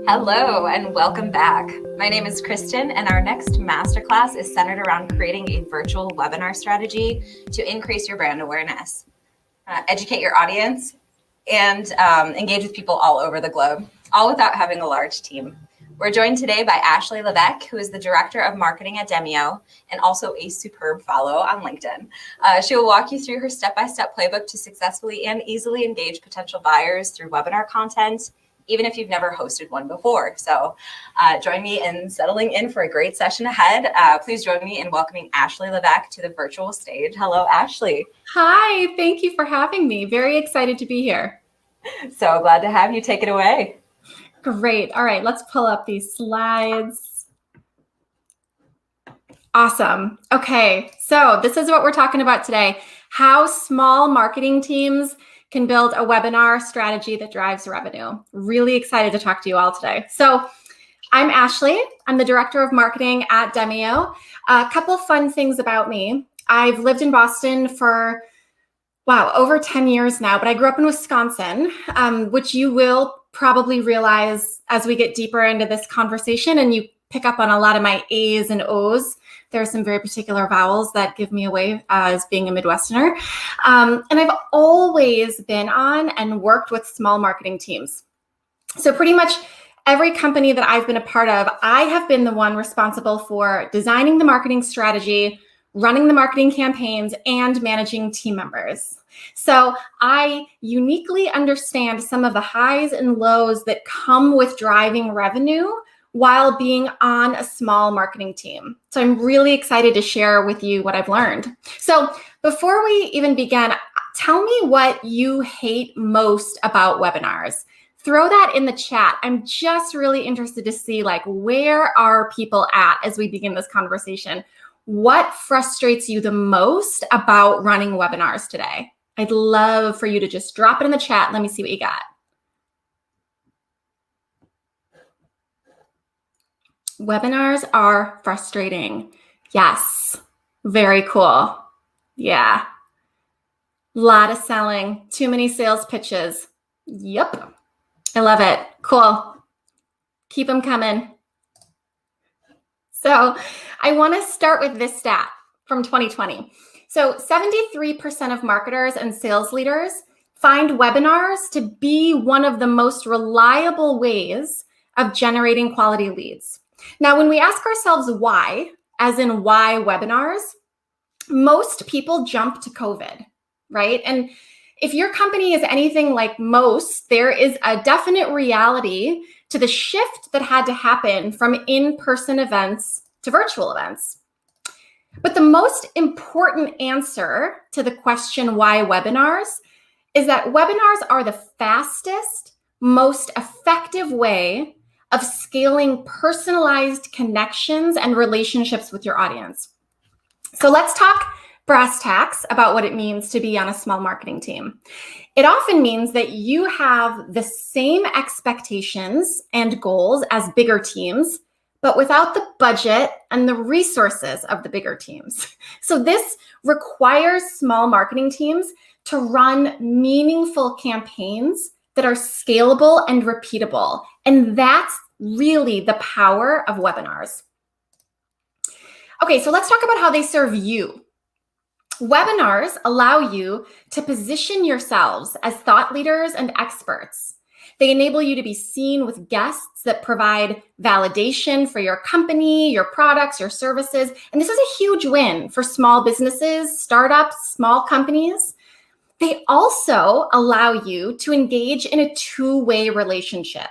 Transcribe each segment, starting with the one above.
Hello and welcome back. My name is Kristen and our next masterclass is centered around creating a virtual webinar strategy to increase your brand awareness, educate your audience, and engage with people all over the globe, all without having a large team. We're joined today by Ashley Levesque, who is the Director of Marketing at Demio and also a superb follow on LinkedIn. She will walk you through her step-by-step playbook to successfully and easily engage potential buyers through webinar content, even if you've never hosted one before. So join me in settling in for a great session ahead. Please join me in welcoming Ashley Levesque to the virtual stage. Hello, Ashley. Hi, thank you for having me. Very excited to be here. So glad to have you. Take it away. Great. All right, let's pull up these slides. Awesome. Okay, so this is what we're talking about today: how small marketing teams can build a webinar strategy that drives revenue. Really excited to talk to you all today. So I'm Ashley. I'm the Director of Marketing at Demio. A couple fun things about me. I've lived in Boston for, over 10 years now, but I grew up in Wisconsin, which you will probably realize as we get deeper into this conversation and you pick up on a lot of my A's and O's. There are some very particular vowels that give me away as being a Midwesterner. And I've always been on and worked with small marketing teams. So pretty much every company that I've been a part of, I have been the one responsible for designing the marketing strategy, running the marketing campaigns, and managing team members. So I uniquely understand some of the highs and lows that come with driving revenue while being on a small marketing team. So I'm really excited to share with you what I've learned. So before we even begin, tell me what you hate most about webinars. Throw that in the chat. I'm just really interested to see, where are people at as we begin this conversation? What frustrates you the most about running webinars today? I'd love for you to just drop it in the chat. Let me see what you got. Webinars are frustrating. Yes. Very cool. Yeah. Lot of selling. Too many sales pitches. Yep. I love it. Cool. Keep them coming. So I want to start with this stat from 2020. So 73% of marketers and sales leaders find webinars to be one of the most reliable ways of generating quality leads. Now, when we ask ourselves why, as in why webinars, most people jump to COVID, right? And if your company is anything like most, there is a definite reality to the shift that had to happen from in-person events to virtual events. But the most important answer to the question why webinars is that webinars are the fastest, most effective way of scaling personalized connections and relationships with your audience. So let's talk brass tacks about what it means to be on a small marketing team. It often means that you have the same expectations and goals as bigger teams, but without the budget and the resources of the bigger teams. So this requires small marketing teams to run meaningful campaigns that are scalable and repeatable. And that's really the power of webinars. Okay, so let's talk about how they serve you. Webinars allow you to position yourselves as thought leaders and experts. They enable you to be seen with guests that provide validation for your company, your products, your services. And this is a huge win for small businesses, startups, small companies. They also allow you to engage in a two-way relationship.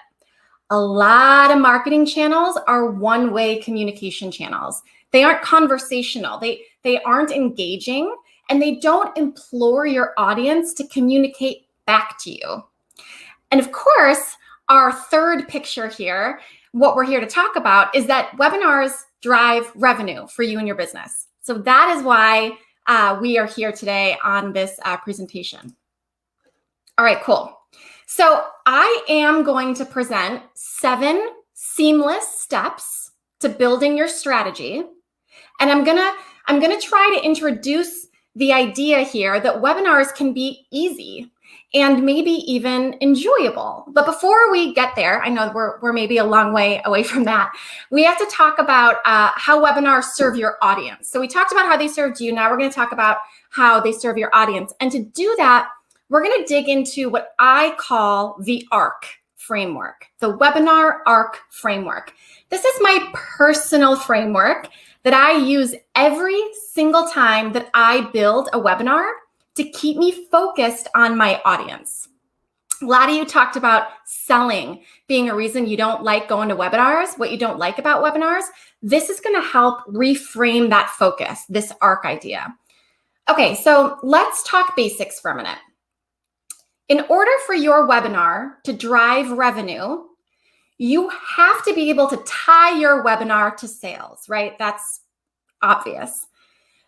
A lot of marketing channels are one-way communication channels. They aren't conversational. They aren't engaging, and they don't implore your audience to communicate back to you. And of course, our third picture here, what we're here to talk about, is that webinars drive revenue for you and your business. So that is why we are here today on this presentation. All right, cool. So I am going to present 7 seamless steps to building your strategy. And I'm gonna try to introduce the idea here that webinars can be easy and maybe even enjoyable. But before we get there, I know we're maybe a long way away from that. We have to talk about how webinars serve your audience. So we talked about how they served you. Now we're going to talk about how they serve your audience. And to do that, we're going to dig into what I call the ARC framework, the webinar ARC framework. This is my personal framework that I use every single time that I build a webinar to keep me focused on my audience. A lot of you talked about selling being a reason you don't like going to webinars, what you don't like about webinars. This is going to help reframe that focus, this ARC idea. Okay, so let's talk basics for a minute. In order for your webinar to drive revenue, you have to be able to tie your webinar to sales, right? That's obvious.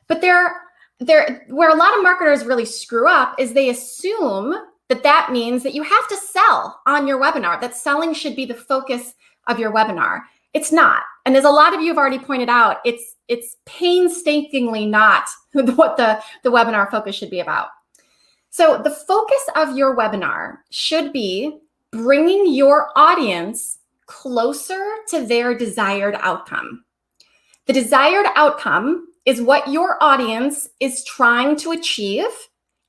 But where a lot of marketers really screw up is they assume that means that you have to sell on your webinar, that selling should be the focus of your webinar. It's not. And as a lot of you have already pointed out, it's painstakingly not what the webinar focus should be about. So the focus of your webinar should be bringing your audience closer to their desired outcome. The desired outcome is what your audience is trying to achieve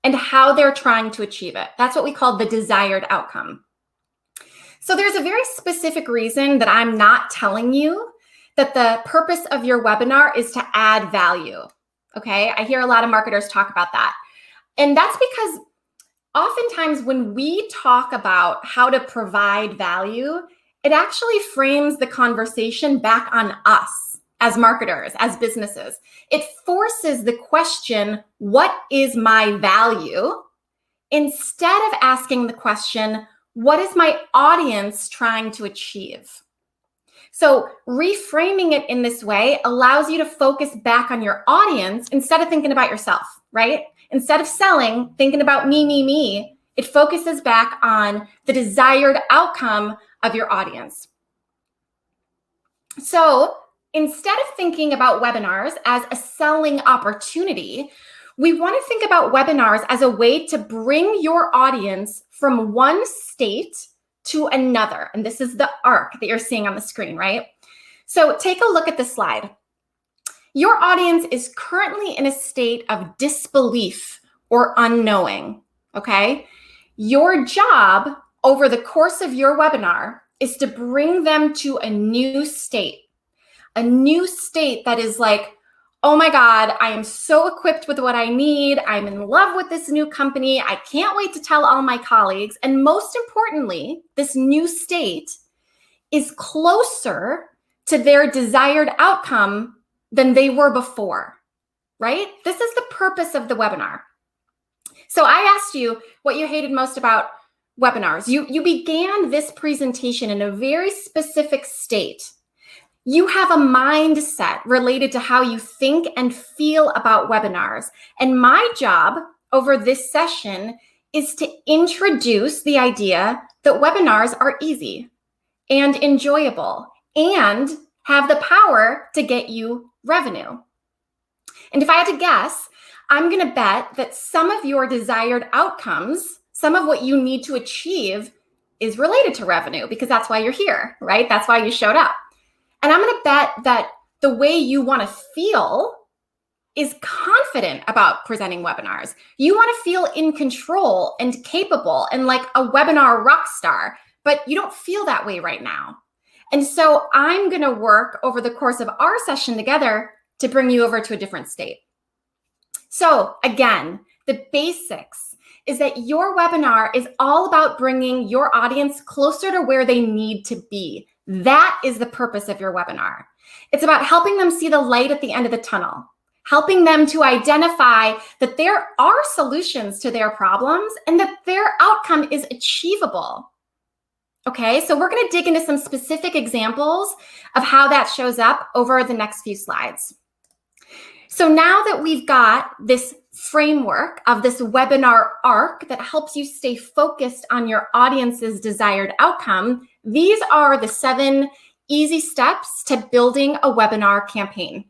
and how they're trying to achieve it. That's what we call the desired outcome. So there's a very specific reason that I'm not telling you that the purpose of your webinar is to add value. Okay, I hear a lot of marketers talk about that. And that's because oftentimes when we talk about how to provide value, it actually frames the conversation back on us as marketers, as businesses. It forces the question, what is my value? Instead of asking the question, what is my audience trying to achieve? So reframing it in this way allows you to focus back on your audience instead of thinking about yourself, right? Instead of selling, thinking about me, it focuses back on the desired outcome of your audience. So instead of thinking about webinars as a selling opportunity, we want to think about webinars as a way to bring your audience from one state to another. And this is the arc that you're seeing on the screen, right? So take a look at this slide. Your audience is currently in a state of disbelief or unknowing, okay? Your job over the course of your webinar is to bring them to a new state that is like, oh my God, I am so equipped with what I need. I'm in love with this new company. I can't wait to tell all my colleagues. And most importantly, this new state is closer to their desired outcome than they were before, right? This is the purpose of the webinar. So I asked you what you hated most about webinars. You began this presentation in a very specific state. You have a mindset related to how you think and feel about webinars. And my job over this session is to introduce the idea that webinars are easy and enjoyable and have the power to get you revenue. And if I had to guess, I'm going to bet that some of your desired outcomes, some of what you need to achieve is related to revenue because that's why you're here, right? That's why you showed up. And I'm going to bet that the way you want to feel is confident about presenting webinars. You want to feel in control and capable and like a webinar rock star, but you don't feel that way right now. And so I'm going to work over the course of our session together to bring you over to a different state. So again, the basics is that your webinar is all about bringing your audience closer to where they need to be. That is the purpose of your webinar. It's about helping them see the light at the end of the tunnel, helping them to identify that there are solutions to their problems and that their outcome is achievable. Okay, so we're going to dig into some specific examples of how that shows up over the next few slides. So now that we've got this framework of this webinar arc that helps you stay focused on your audience's desired outcome, these are the 7 easy steps to building a webinar campaign.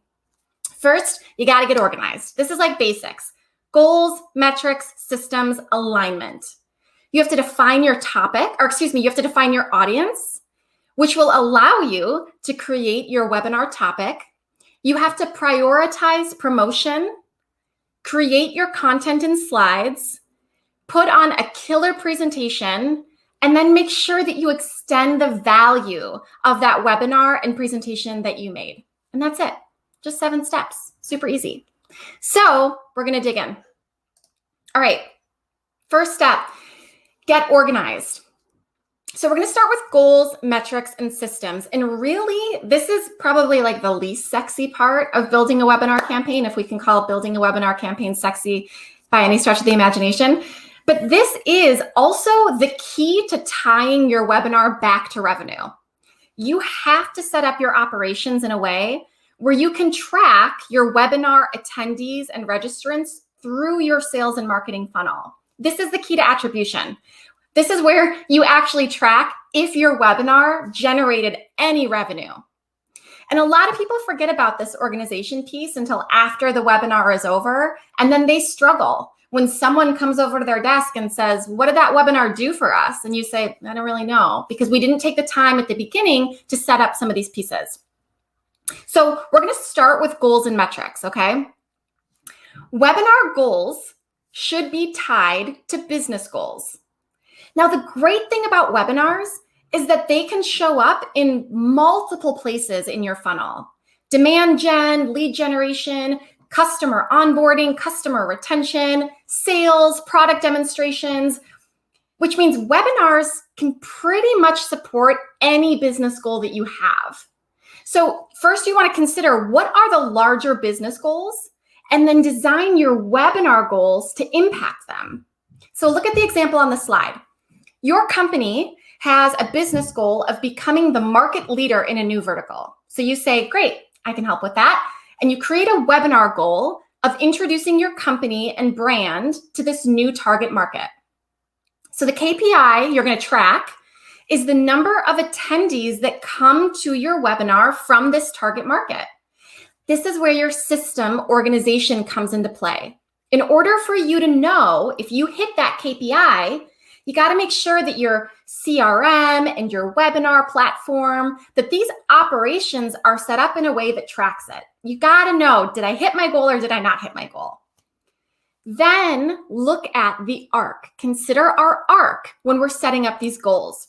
First, you got to get organized. This is like basics: goals, metrics, systems, alignment. You have to define your topic, or excuse me, you have to define your audience, which will allow you to create your webinar topic. You have to prioritize promotion, create your content and slides, put on a killer presentation, and then make sure that you extend the value of that webinar and presentation that you made. And that's it. Just 7 steps. Super easy. So we're going to dig in. All right. First step, get organized. So we're going to start with goals, metrics, and systems. And really, this is probably like the least sexy part of building a webinar campaign, if we can call building a webinar campaign sexy by any stretch of the imagination. But this is also the key to tying your webinar back to revenue. You have to set up your operations in a way where you can track your webinar attendees and registrants through your sales and marketing funnel. This is the key to attribution. This is where you actually track if your webinar generated any revenue. And a lot of people forget about this organization piece until after the webinar is over, and then they struggle when someone comes over to their desk and says, what did that webinar do for us? And you say, I don't really know, because we didn't take the time at the beginning to set up some of these pieces. So we're going to start with goals and metrics, okay? Webinar goals should be tied to business goals. Now, the great thing about webinars is that they can show up in multiple places in your funnel. Demand gen, lead generation, customer onboarding, customer retention, sales, product demonstrations, which means webinars can pretty much support any business goal that you have. So first you want to consider what are the larger business goals, and then design your webinar goals to impact them. So look at the example on the slide. Your company has a business goal of becoming the market leader in a new vertical. So you say, great, I can help with that. And you create a webinar goal of introducing your company and brand to this new target market. So the KPI you're going to track is the number of attendees that come to your webinar from this target market. This is where your system organization comes into play. In order for you to know if you hit that KPI, you got to make sure that your CRM and your webinar platform, that these operations are set up in a way that tracks it. You got to know, did I hit my goal or did I not hit my goal? Then look at the arc. Consider our arc when we're setting up these goals.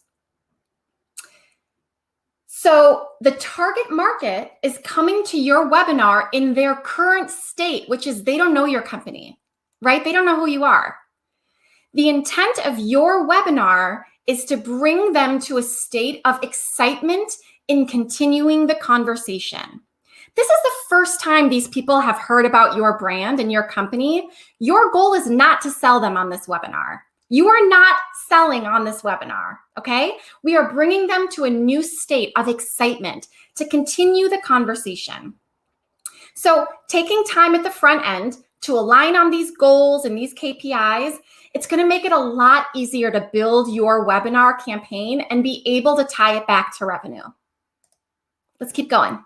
So the target market is coming to your webinar in their current state, which is they don't know your company, right? They don't know who you are. The intent of your webinar is to bring them to a state of excitement in continuing the conversation. This is the first time these people have heard about your brand and your company. Your goal is not to sell them on this webinar. You are not selling on this webinar, okay? We are bringing them to a new state of excitement to continue the conversation. So taking time at the front end to align on these goals and these KPIs, it's going to make it a lot easier to build your webinar campaign and be able to tie it back to revenue. Let's keep going.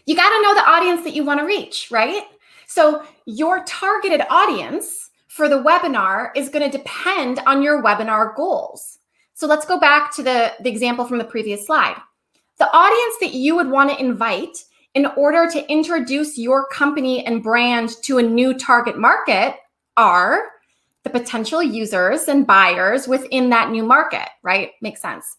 You got to know the audience that you want to reach, right? So your targeted audience for the webinar is going to depend on your webinar goals. So let's go back to the example from the previous slide. The audience that you would want to invite in order to introduce your company and brand to a new target market are the potential users and buyers within that new market, right? Makes sense.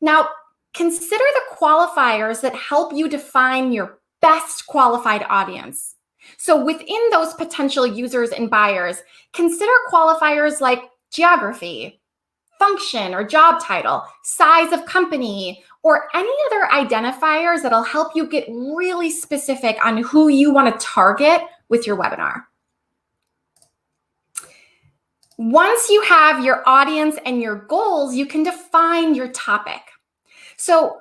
Now, consider the qualifiers that help you define your best qualified audience. So within those potential users and buyers, consider qualifiers like geography, function or job title, size of company, or any other identifiers that'll help you get really specific on who you want to target with your webinar. Once you have your audience and your goals, you can define your topic. So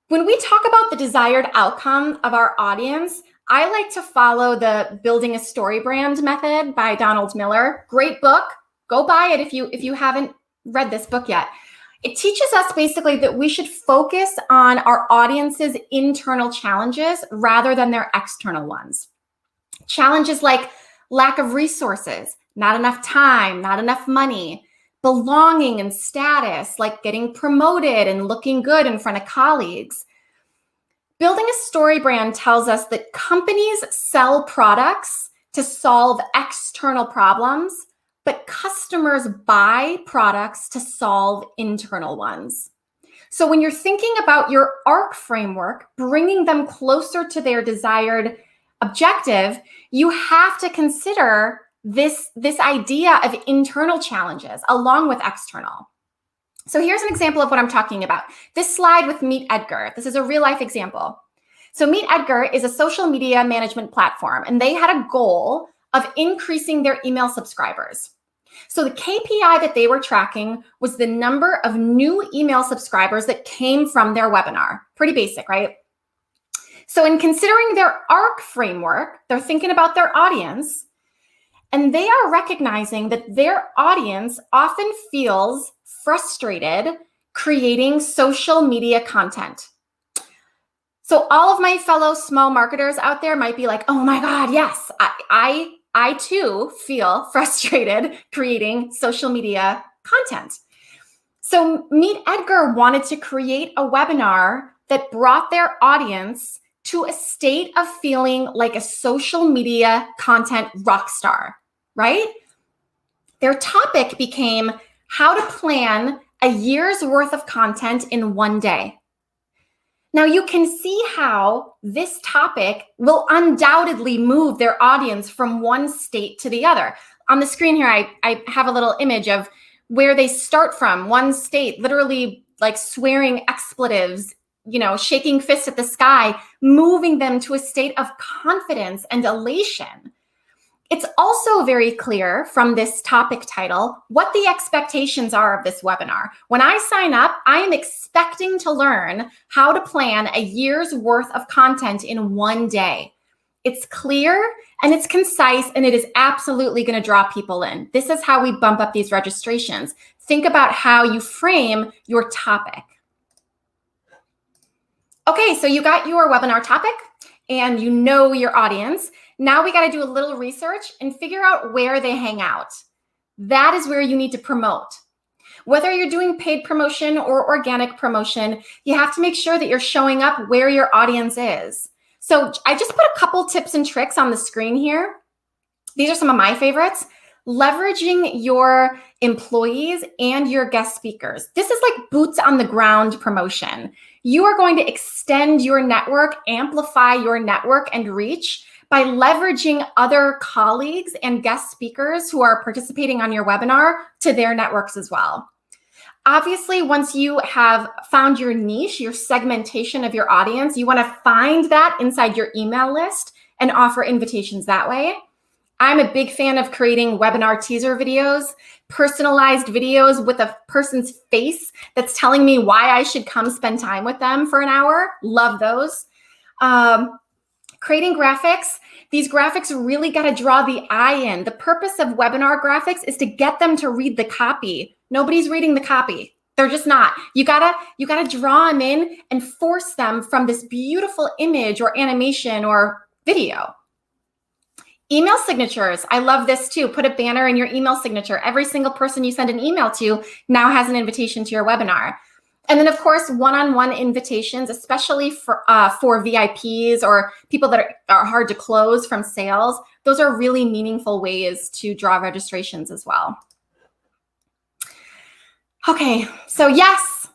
when we talk about the desired outcome of our audience, I like to follow the Building a Story Brand method by Donald Miller. Great book. Go buy it if you haven't read this book yet. It teaches us basically that we should focus on our audience's internal challenges rather than their external ones. Challenges like lack of resources, not enough time, not enough money, belonging and status, like getting promoted and looking good in front of colleagues. Building a story brand tells us that companies sell products to solve external problems, but customers buy products to solve internal ones. So when you're thinking about your ARC framework, bringing them closer to their desired objective, you have to consider this idea of internal challenges along with external. So here's an example of what I'm talking about. This slide with Meet Edgar. This is a real life example. So Meet Edgar is a social media management platform, and they had a goal of increasing their email subscribers. So the KPI that they were tracking was the number of new email subscribers that came from their webinar. Pretty basic, right? So in considering their ARC framework, they're thinking about their audience, and they are recognizing that their audience often feels frustrated creating social media content. So all of my fellow small marketers out there might be like, oh my God, yes, I too feel frustrated creating social media content. So Meet Edgar wanted to create a webinar that brought their audience to a state of feeling like a social media content rock star, right? Their topic became how to plan a year's worth of content in one day. Now you can see how this topic will undoubtedly move their audience from one state to the other. On the screen here, I have a little image of where they start from, one state, literally like swearing expletives, shaking fists at the sky, moving them to a state of confidence and elation. It's also very clear from this topic title what the expectations are of this webinar. When I sign up, I am expecting to learn how to plan a year's worth of content in one day. It's clear and it's concise, and it is absolutely going to draw people in. This is how we bump up these registrations. Think about how you frame your topic. Okay, so you got your webinar topic and you know your audience. Now we got to do a little research and figure out where they hang out. That is where you need to promote. Whether you're doing paid promotion or organic promotion, you have to make sure that you're showing up where your audience is. So I just put a couple tips and tricks on the screen here. These are some of my favorites. Leveraging your employees and your guest speakers. This is like boots on the ground promotion. You are going to extend your network, amplify your network and reach by leveraging other colleagues and guest speakers who are participating on your webinar to their networks as well. Obviously, once you have found your niche, your segmentation of your audience, you want to find that inside your email list and offer invitations that way. I'm a big fan of creating webinar teaser videos, personalized videos with a person's face that's telling me why I should come spend time with them for an hour. Love those. Creating graphics. These graphics really got to draw the eye in. The purpose of webinar graphics is to get them to read the copy. Nobody's reading the copy. They're just not. You gotta draw them in and force them from this beautiful image or animation or video. Email signatures. I love this too. Put a banner in your email signature. Every single person you send an email to now has an invitation to your webinar. And then, of course, one-on-one invitations, especially for VIPs or people that are hard to close from sales. Those are really meaningful ways to draw registrations as well. Okay, so yes,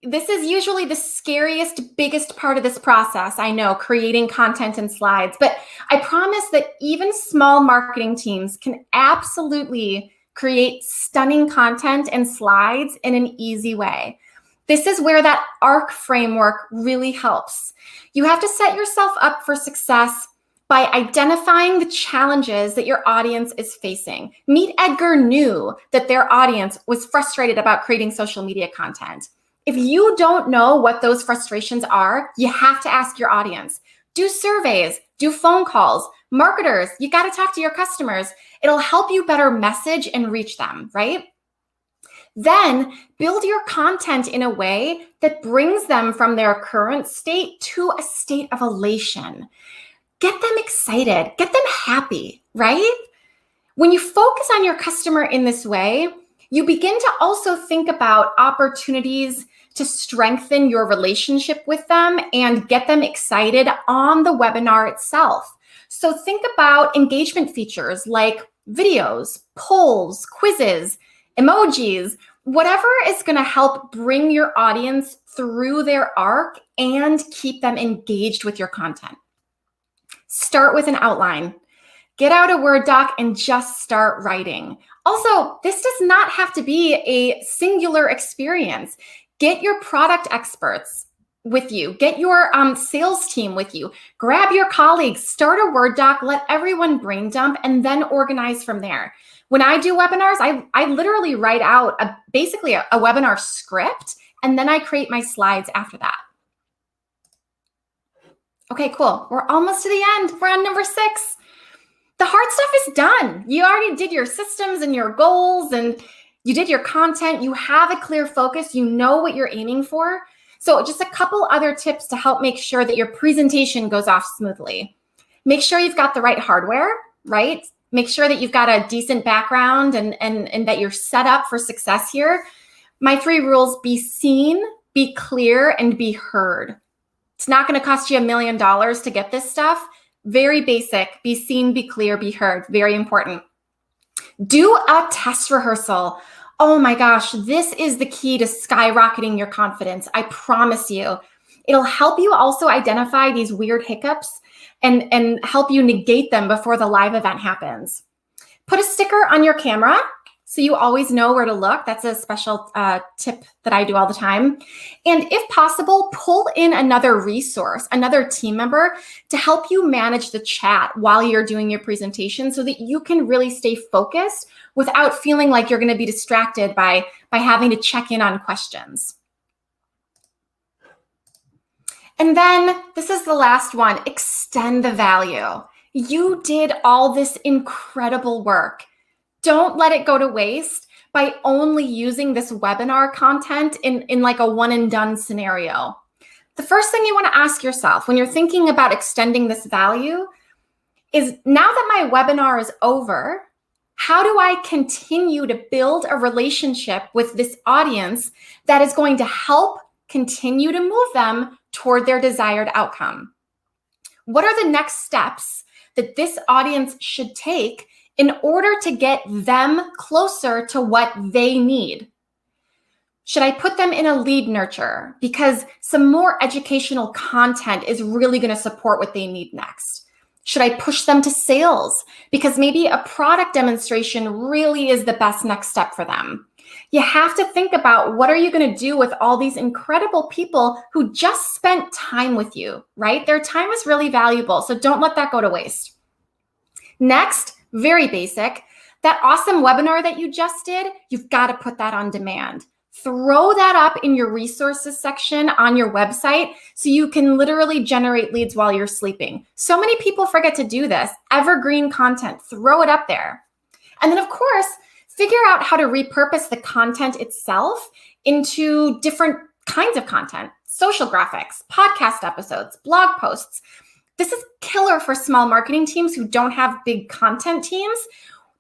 this is usually the scariest, biggest part of this process. I know, creating content and slides, but I promise that even small marketing teams can absolutely create stunning content and slides in an easy way. This is where that ARC framework really helps. You have to set yourself up for success by identifying the challenges that your audience is facing. Meet Edgar knew that their audience was frustrated about creating social media content. If you don't know what those frustrations are, you have to ask your audience. Do surveys, do phone calls. Marketers, you got to talk to your customers. It'll help you better message and reach them, right? Then build your content in a way that brings them from their current state to a state of elation. Get them excited, get them happy, right? When you focus on your customer in this way, you begin to also think about opportunities to strengthen your relationship with them and get them excited on the webinar itself. So think about engagement features like videos, polls, quizzes, emojis, whatever is going to help bring your audience through their arc and keep them engaged with your content. Start with an outline. Get out a Word doc and just start writing. Also, this does not have to be a singular experience. Get your product experts with you. Get your sales team with you. Grab your colleagues, start a Word doc, let everyone brain dump, and then organize from there. When I do webinars, I literally write out basically a webinar script, and then I create my slides after that. Okay, cool. We're almost to the end. We're on number 6. The hard stuff is done. You already did your systems and your goals, and you did your content. You have a clear focus. You know what you're aiming for. So just a couple other tips to help make sure that your presentation goes off smoothly. Make sure you've got the right hardware, right? Make sure that you've got a decent background and that you're set up for success here. My 3 rules: be seen, be clear, and be heard. It's not going to cost you $1 million to get this stuff. Very basic. Be seen, be clear, be heard. Very important. Do a test rehearsal. Oh my gosh, this is the key to skyrocketing your confidence. I promise you. It'll help you also identify these weird hiccups and help you negate them before the live event happens. Put a sticker on your camera so you always know where to look. That's a special tip that I do all the time. And if possible, pull in another resource, another team member to help you manage the chat while you're doing your presentation so that you can really stay focused without feeling like you're going to be distracted by having to check in on questions. And then this is the last one: extend the value. You did all this incredible work. Don't let it go to waste by only using this webinar content in like a one and done scenario. The first thing you want to ask yourself when you're thinking about extending this value is, now that my webinar is over, how do I continue to build a relationship with this audience that is going to help continue to move them toward their desired outcome? What are the next steps that this audience should take in order to get them closer to what they need? Should I put them in a lead nurture because some more educational content is really going to support what they need next? Should I push them to sales because maybe a product demonstration really is the best next step for them? You have to think about, what are you going to do with all these incredible people who just spent time with you, right? Their time is really valuable, so don't let that go to waste. Next, very basic, that awesome webinar that you just did, you've got to put that on demand. Throw that up in your resources section on your website so you can literally generate leads while you're sleeping. So many people forget to do this. Evergreen content, throw it up there. And then of course, figure out how to repurpose the content itself into different kinds of content: social graphics, podcast episodes, blog posts. This is killer for small marketing teams who don't have big content teams.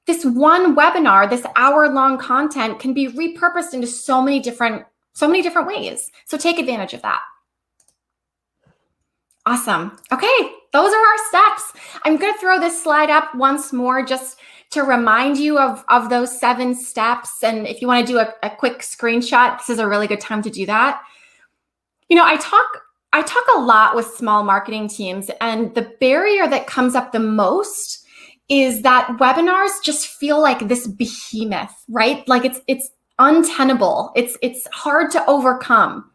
This one webinar, this hour-long content, can be repurposed into so many different ways. So take advantage of that. Awesome. Okay, those are our steps. I'm going to throw this slide up once more just to remind you of those 7 steps. And if you want to do a quick screenshot, this is a really good time to do that. You know, I talk a lot with small marketing teams, and the barrier that comes up the most is that webinars just feel like this behemoth, right? Like it's untenable. It's hard to overcome.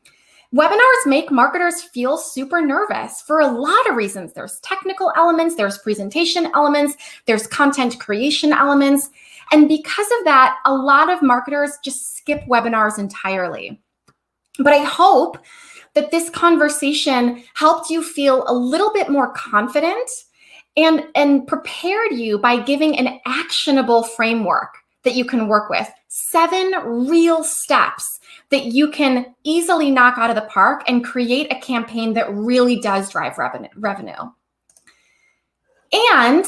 Webinars make marketers feel super nervous for a lot of reasons. There's technical elements, there's presentation elements, there's content creation elements. And because of that, a lot of marketers just skip webinars entirely. But I hope that this conversation helped you feel a little bit more confident and prepared you by giving an actionable framework that you can work with. 7 real steps that you can easily knock out of the park and create a campaign that really does drive revenue. And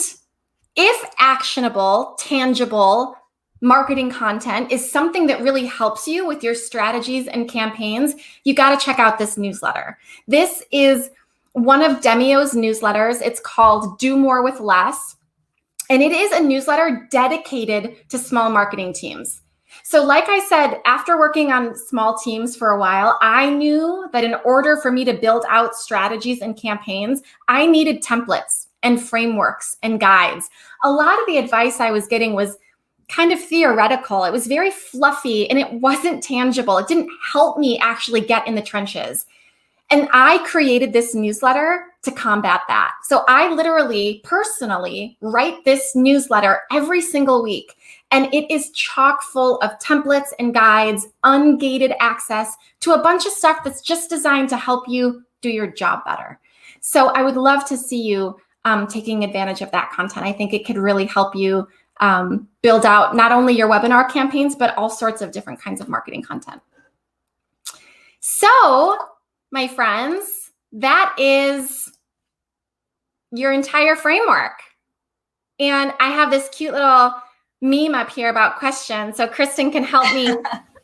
if actionable, tangible, marketing content is something that really helps you with your strategies and campaigns, you got to check out this newsletter. This is one of Demio's newsletters. It's called Do More with Less. And it is a newsletter dedicated to small marketing teams. So like I said, after working on small teams for a while, I knew that in order for me to build out strategies and campaigns, I needed templates and frameworks and guides. A lot of the advice I was getting was kind of theoretical. It was very fluffy and it wasn't tangible. It didn't help me actually get in the trenches. And I created this newsletter to combat that. So I literally, personally, write this newsletter every single week. And it is chock full of templates and guides, ungated access to a bunch of stuff that's just designed to help you do your job better. So I would love to see you taking advantage of that content. I think it could really help you build out not only your webinar campaigns, but all sorts of different kinds of marketing content. So, my friends, that is your entire framework. And I have this cute little meme up here about questions. So Kristen can help me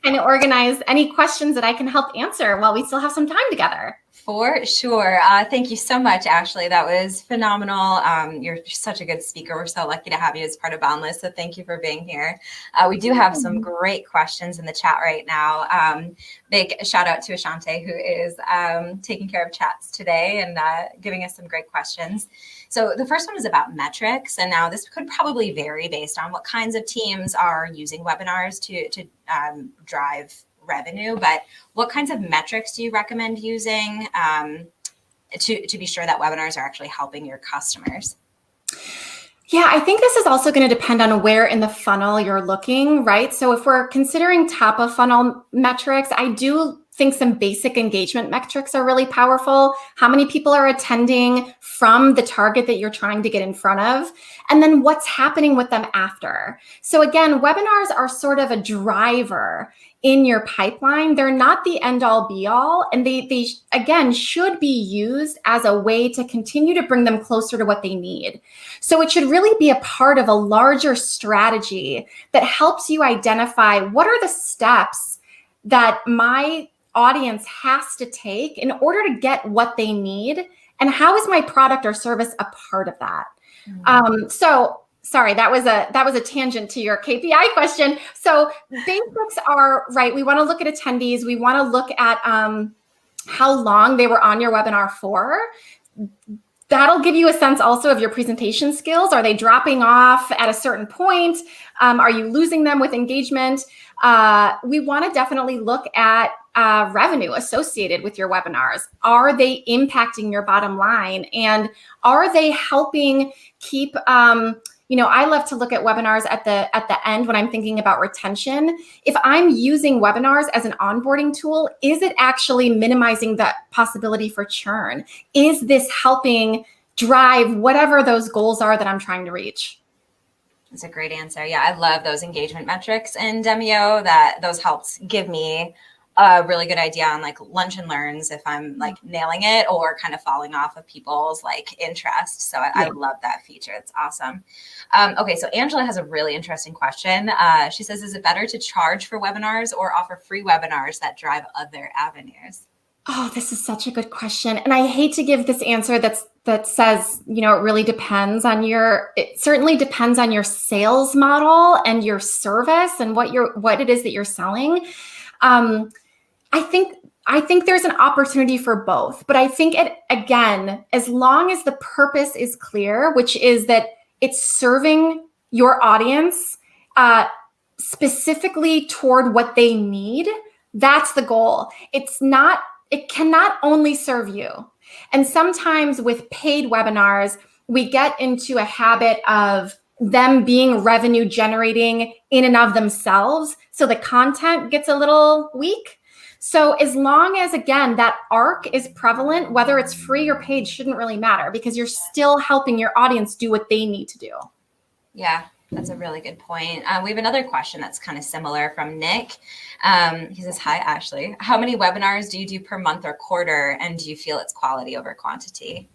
kind of organize any questions that I can help answer while we still have some time together. For sure. Thank you so much, Ashley. That was phenomenal. You're such a good speaker. We're so lucky to have you as part of Boundless. So thank you for being here. We do have some great questions in the chat right now. Big shout out to Ashante, who is taking care of chats today and giving us some great questions. So the first one is about metrics. And now this could probably vary based on what kinds of teams are using webinars to drive revenue, but what kinds of metrics do you recommend using to be sure that webinars are actually helping your customers? Yeah, I think this is also going to depend on where in the funnel you're looking, right? So if we're considering top of funnel metrics, I do think some basic engagement metrics are really powerful. How many people are attending from the target that you're trying to get in front of? And then what's happening with them after? So again, webinars are sort of a driver in your pipeline. They're not the end all be all. And they again, should be used as a way to continue to bring them closer to what they need. So it should really be a part of a larger strategy that helps you identify what are the steps that my audience has to take in order to get what they need, and how is my product or service a part of that? So sorry, that was a tangent to your KPI question. So basics are right. We want to look at attendees. We want to look at how long they were on your webinar for. That'll give you a sense also of your presentation skills. Are they dropping off at a certain point? Are you losing them with engagement? We want to definitely look at revenue associated with your webinars. Are they impacting your bottom line? And are they helping keep, I love to look at webinars at the end when I'm thinking about retention. If I'm using webinars as an onboarding tool, is it actually minimizing the possibility for churn? Is this helping drive whatever those goals are that I'm trying to reach? That's a great answer. Yeah, I love those engagement metrics in Demio. That those helps give me a really good idea on like lunch and learns if I'm like nailing it or kind of falling off of people's like interest. So I love that feature. It's awesome. Okay, so Angela has a really interesting question. She says, is it better to charge for webinars or offer free webinars that drive other avenues? Oh, this is such a good question. And I hate to give this answer that says, it really depends on it certainly depends on your sales model and your service and what it is that you're selling. I think there's an opportunity for both, but I think again, as long as the purpose is clear, which is that it's serving your audience specifically toward what they need, that's the goal. It cannot only serve you. And sometimes with paid webinars, we get into a habit of them being revenue generating in and of themselves. So the content gets a little weak. So as long as, again, that arc is prevalent, whether it's free or paid shouldn't really matter because you're still helping your audience do what they need to do. Yeah, that's a really good point. We have another question that's kind of similar from Nick. He says, hi, Ashley. How many webinars do you do per month or quarter? And do you feel it's quality over quantity?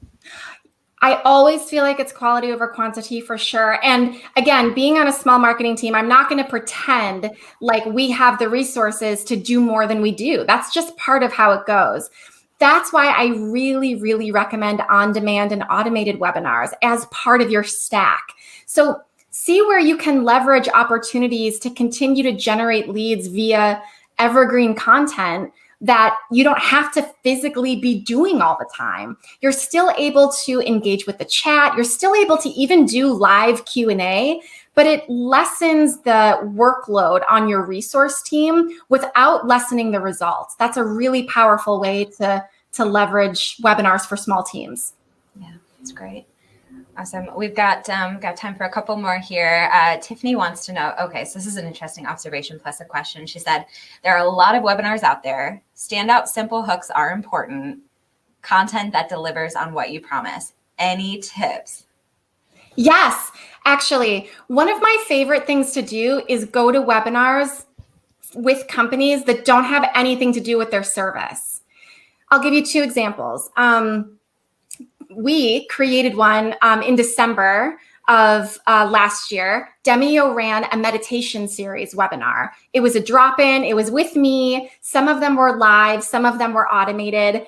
I always feel like it's quality over quantity for sure. And again, being on a small marketing team, I'm not going to pretend like we have the resources to do more than we do. That's just part of how it goes. That's why I really, really recommend on-demand and automated webinars as part of your stack. So see where you can leverage opportunities to continue to generate leads via evergreen content that you don't have to physically be doing all the time. You're still able to engage with the chat. You're still able to even do live Q&A, but it lessens the workload on your resource team without lessening the results. That's a really powerful way to leverage webinars for small teams. Yeah, that's great. Awesome. We've got time for a couple more here. Tiffany wants to know, okay, so this is an interesting observation plus a question. She said, there are a lot of webinars out there. Standout simple hooks are important. Content that delivers on what you promise. Any tips? Yes, actually, one of my favorite things to do is go to webinars with companies that don't have anything to do with their service. I'll give you two examples. We created one in December of last year. Demio ran a meditation series webinar. It was a drop-in. It was with me. Some of them were live. Some of them were automated.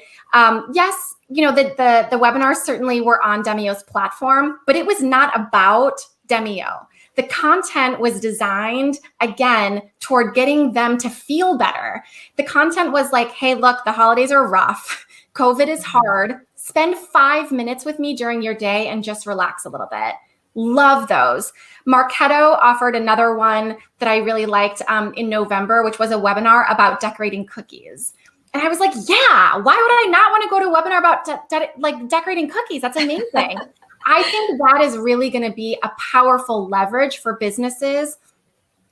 Yes, the webinars certainly were on Demio's platform, but it was not about Demio. The content was designed, again, toward getting them to feel better. The content was like, hey, look, the holidays are rough. COVID is hard. Spend 5 minutes with me during your day and just relax a little bit. Love those. Marketo offered another one that I really liked in November, which was a webinar about decorating cookies. And I was like, yeah, why would I not want to go to a webinar about decorating cookies? That's amazing. I think that is really going to be a powerful leverage for businesses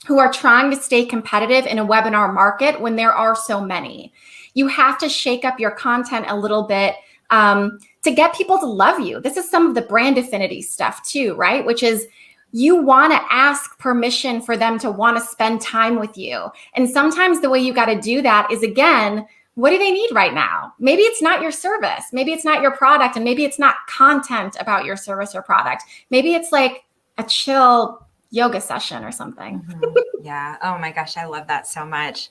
who are trying to stay competitive in a webinar market when there are so many. You have to shake up your content a little bit to get people to love you. This is some of the brand affinity stuff too, right? Which is you want to ask permission for them to want to spend time with you. And sometimes the way you got to do that is, again, what do they need right now? Maybe it's not your service. Maybe it's not your product. And maybe it's not content about your service or product. Maybe it's like a chill yoga session or something. Mm-hmm. Yeah. Oh my gosh. I love that so much.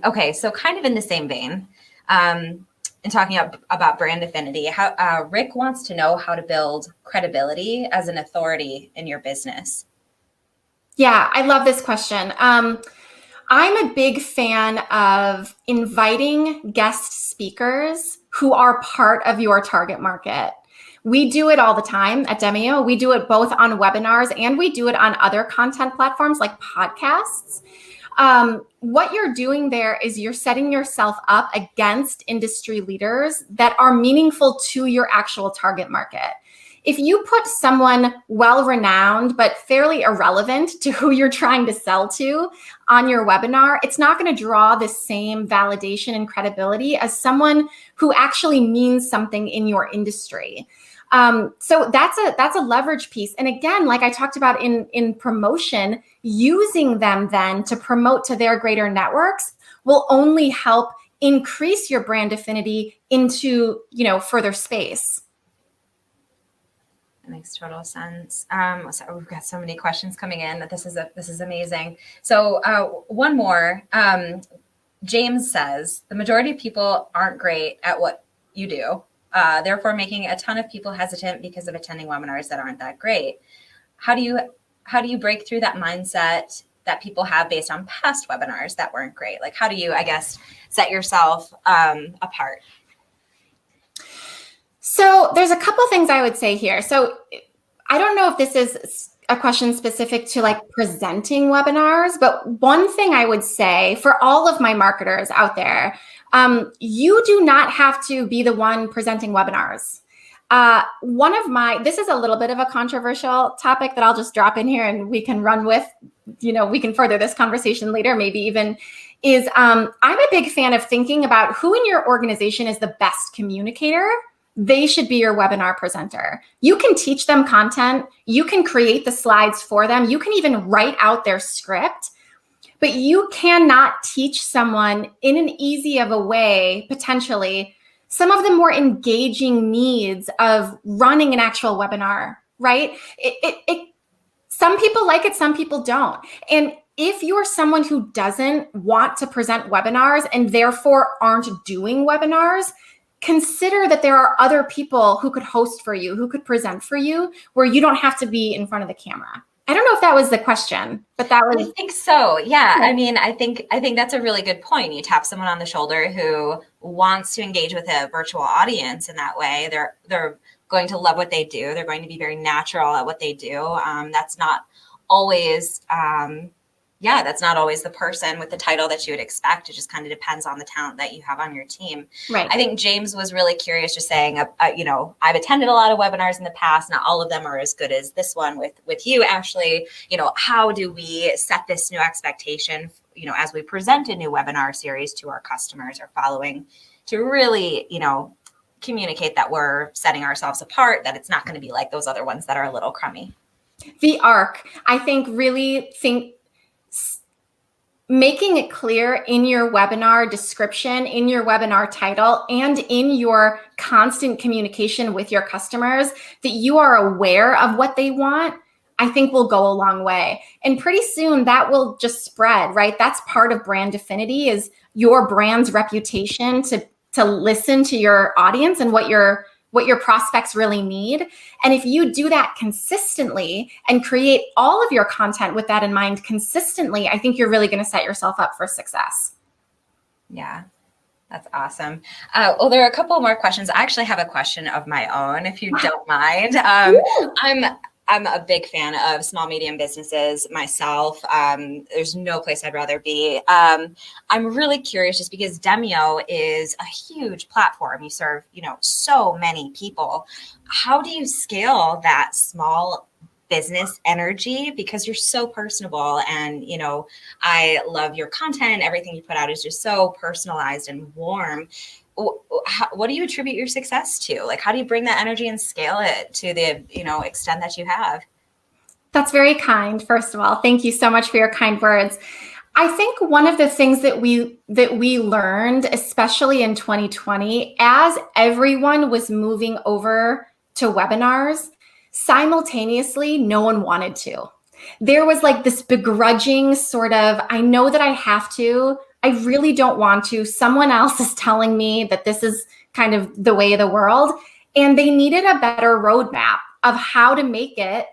Okay. So kind of in the same vein, and talking about brand affinity, Rick wants to know how to build credibility as an authority in your business. Yeah, I love this question. I'm a big fan of inviting guest speakers who are part of your target market. We do it all the time at Demio. We do it both on webinars and we do it on other content platforms like podcasts. What you're doing there is you're setting yourself up against industry leaders that are meaningful to your actual target market. If you put someone well-renowned but fairly irrelevant to who you're trying to sell to on your webinar, it's not going to draw the same validation and credibility as someone who actually means something in your industry. So that's a leverage piece. And again, like I talked about in promotion, using them then to promote to their greater networks will only help increase your brand affinity into, further space. That makes total sense. So we've got so many questions coming in. This is amazing. So one more. James says the majority of people aren't great at what you do. Therefore, making a ton of people hesitant because of attending webinars that aren't that great. How do you break through that mindset that people have based on past webinars that weren't great? Like, how do you, I guess, set yourself apart? So there's a couple things I would say here. So I don't know if this is a question specific to like presenting webinars, but one thing I would say for all of my marketers out there, you do not have to be the one presenting webinars. This is a little bit of a controversial topic that I'll just drop in here and we can run with, we can further this conversation later, maybe even is, I'm a big fan of thinking about who in your organization is the best communicator. They should be your webinar presenter. You can teach them content. You can create the slides for them. You can even write out their script, but you cannot teach someone in an easy of a way, potentially, some of the more engaging needs of running an actual webinar, right? Some people like it, some people don't. And if you're someone who doesn't want to present webinars and therefore aren't doing webinars, consider that there are other people who could host for you, who could present for you, where you don't have to be in front of the camera. I don't know if that was the question, but that was. I think so. Yeah. I mean, I think that's a really good point. You tap someone on the shoulder who wants to engage with a virtual audience in that way. They're going to love what they do. They're going to be very natural at what they do. That's not always, that's not always the person with the title that you would expect. It just kind of depends on the talent that you have on your team. Right. I think James was really curious, just saying, I've attended a lot of webinars in the past. Not all of them are as good as this one with you, Ashley. How do we set this new expectation, as we present a new webinar series to our customers or following, to really, communicate that we're setting ourselves apart, that it's not going to be like those other ones that are a little crummy. The arc, I think, making it clear in your webinar description, in your webinar title, and in your constant communication with your customers that you are aware of what they want, I think will go a long way. And pretty soon that will just spread, right? That's part of brand affinity, is your brand's reputation to listen to your audience and what your prospects really need. And if you do that consistently and create all of your content with that in mind consistently, I think you're really going to set yourself up for success. Yeah, that's awesome. Well, there are a couple more questions. I actually have a question of my own, if you don't mind. I'm a big fan of small, medium businesses myself. There's no place I'd rather be. I'm really curious, just because Demio is a huge platform. You serve, so many people. How do you scale that small business energy? Because you're so personable, and, I love your content. Everything you put out is just so personalized and warm. What do you attribute your success to? Like, how do you bring that energy and scale it to the, extent that you have? That's very kind. First of all, thank you so much for your kind words. I think one of the things that we learned, especially in 2020, as everyone was moving over to webinars, simultaneously, no one wanted to. There was like this begrudging sort of, I know that I have to, I really don't want to. Someone else is telling me that this is kind of the way of the world. And they needed a better roadmap of how to make it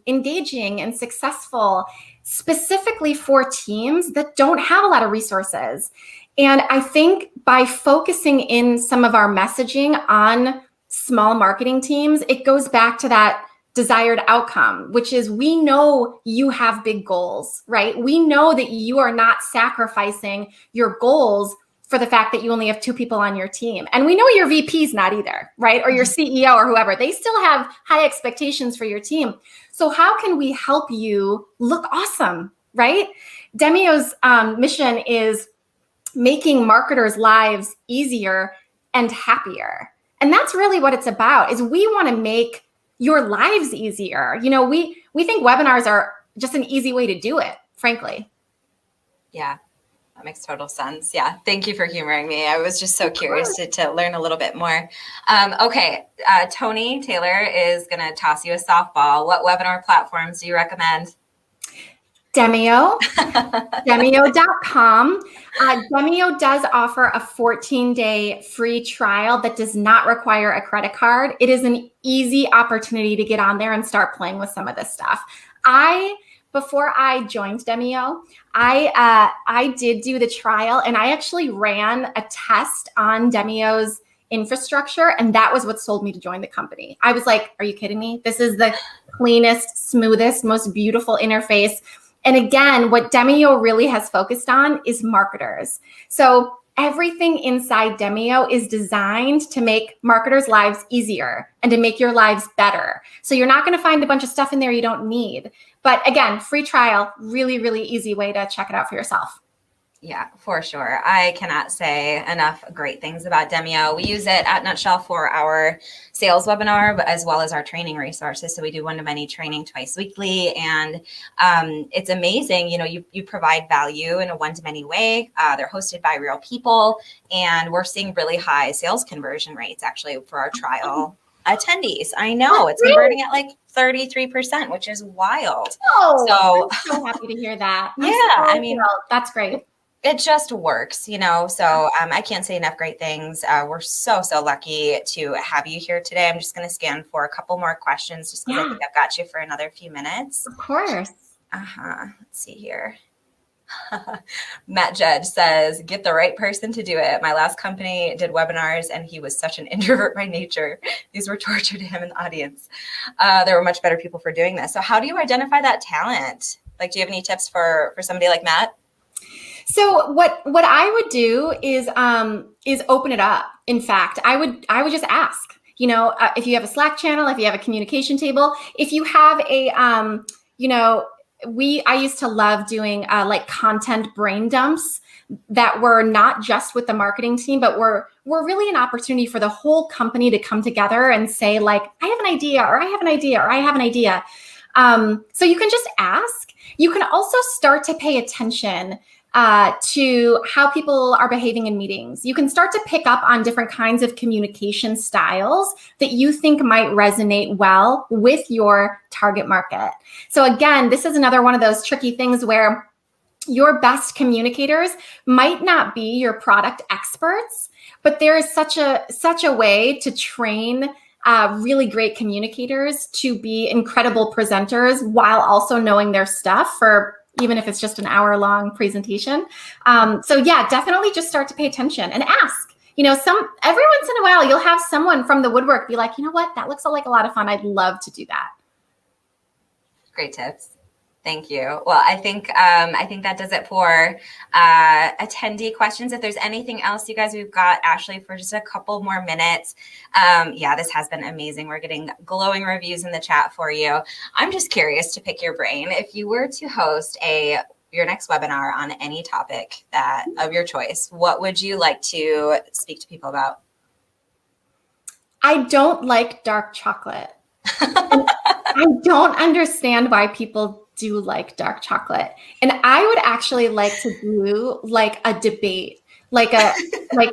engaging and successful, specifically for teams that don't have a lot of resources. And I think by focusing in some of our messaging on small marketing teams, it goes back to that desired outcome, which is, we know you have big goals, right? We know that you are not sacrificing your goals for the fact that you only have 2 people on your team. And we know your VP's not either, right? Or your CEO or whoever. They still have high expectations for your team. So how can we help you look awesome, right? Demio's mission is making marketers' lives easier and happier. And that's really what it's about, is we want to make your lives easier. We think webinars are just an easy way to do it, frankly. Yeah, that makes total sense. Yeah, thank you for humoring me. I was just so curious to learn a little bit more. Okay, Tony Taylor is going to toss you a softball. What webinar platforms do you recommend? Demio, Demio.com. Demio does offer a 14-day free trial that does not require a credit card. It is an easy opportunity to get on there and start playing with some of this stuff. Before I joined Demio, I did do the trial, and I actually ran a test on Demio's infrastructure, and that was what sold me to join the company. I was like, are you kidding me? This is the cleanest, smoothest, most beautiful interface. And again, what Demio really has focused on is marketers. So everything inside Demio is designed to make marketers' lives easier and to make your lives better. So you're not going to find a bunch of stuff in there you don't need. But again, free trial, really, really easy way to check it out for yourself. Yeah, for sure. I cannot say enough great things about Demio. We use it at Nutshell for our sales webinar, but as well as our training resources. So we do one-to-many training twice weekly, and it's amazing. You know, you provide value in a one-to-many way. They're hosted by real people, and we're seeing really high sales conversion rates actually for our trial attendees. I know it's converting at like 33%, which is wild. Oh, So I'm so happy to hear that. yeah, I mean, that's great. it just works, you know, so I can't say enough great things. We're so lucky to have you here today. I'm just going to scan for a couple more questions just because I think I've got you for another few minutes. Of course. Let's see here. Matt Judge says, get the right person to do it. My last company did webinars and he was such an introvert by nature. These were torture to him in the audience. There were much better people for doing this. So how do you identify that talent? Like, do you have any tips for somebody like Matt? So what I would do is open it up. In fact, I would just ask, you know, if you have a Slack channel, if you have a communication table, if you have a, you know, I used to love doing like content brain dumps that were not just with the marketing team, but were really an opportunity for the whole company to come together and say like, I have an idea, or I have an idea, or I have an idea. So you can just ask. You can also start to pay attention to how people are behaving in meetings. You can start to pick up on different kinds of communication styles that you think might resonate well with your target market. So again, this is another one of those tricky things where your best communicators might not be your product experts, but there is such a way to train really great communicators to be incredible presenters while also knowing their stuff, for even if it's just an hour-long presentation. So yeah, definitely just start to pay attention and ask. You know, every once in a while, you'll have someone from the woodwork be like, you know what, that looks like a lot of fun. I'd love to do that. Great tips. Thank you. Well, I think that does it for attendee questions. If there's anything else, you guys, we've got Ashley for just a couple more minutes. Yeah, this has been amazing. We're getting glowing reviews in the chat for you. I'm just curious to pick your brain. If you were to host your next webinar on any topic of your choice, what would you like to speak to people about? I don't like dark chocolate. I don't understand why people do like dark chocolate. And I would actually like to do like a debate, like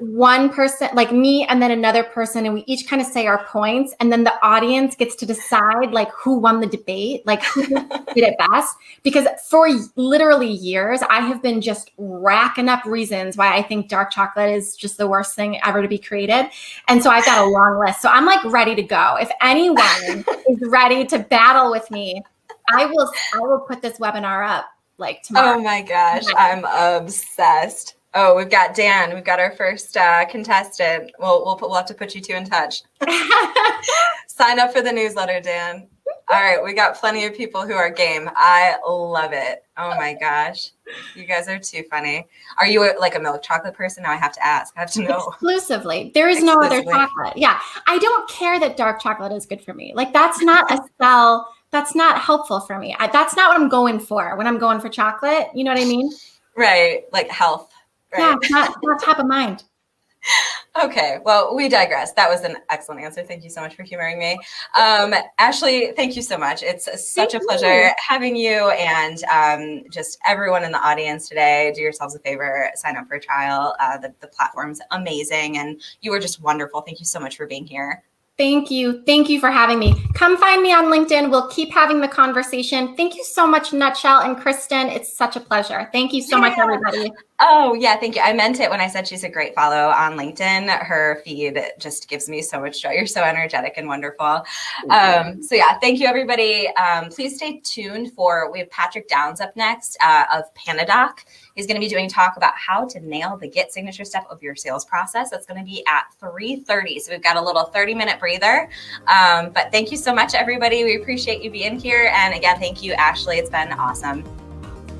one person, like me and then another person, and we each kind of say our points, and then the audience gets to decide like who won the debate, like who did it best. Because for literally years, I have been just racking up reasons why I think dark chocolate is just the worst thing ever to be created. And so I've got a long list. So I'm like ready to go. If anyone is ready to battle with me, I will put this webinar up like tomorrow. Oh my gosh, I'm obsessed. Oh, we've got Dan. We've got our first contestant. We'll have to put you two in touch. Sign up for the newsletter, Dan. All right, we got plenty of people who are game. I love it. Oh my gosh, you guys are too funny. Are you like a milk chocolate person? Now I have to ask. I have to know. Exclusively. There is no other chocolate. Yeah, I don't care that dark chocolate is good for me. Like that's not a sell. That's not helpful for me. That's not what I'm going for when I'm going for chocolate. You know what I mean? Right. Like health. Right? Yeah, not top of mind. Okay. Well, we digress. That was an excellent answer. Thank you so much for humoring me. Ashley, thank you so much. It's such a pleasure having you, and just everyone in the audience today. Do yourselves a favor, sign up for a trial. The platform's amazing, and you were just wonderful. Thank you so much for being here. Thank you. Thank you for having me. Come find me on LinkedIn. We'll keep having the conversation. Thank you so much, Nutshell and Kristen. It's such a pleasure. Thank you so much, everybody. Oh, yeah. Thank you. I meant it when I said she's a great follow on LinkedIn. Her feed just gives me so much joy. You're so energetic and wonderful. So yeah, thank you, everybody. Please stay tuned we have Patrick Downs up next of Panadoc. He's going to be doing talk about how to nail the get signature step of your sales process. That's going to be at 3:30. So we've got a little 30-minute breather. But thank you so much, everybody. We appreciate you being here. And again, thank you, Ashley. It's been awesome.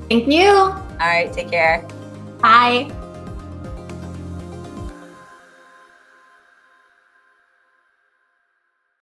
Thank you. All right. Take care. Bye.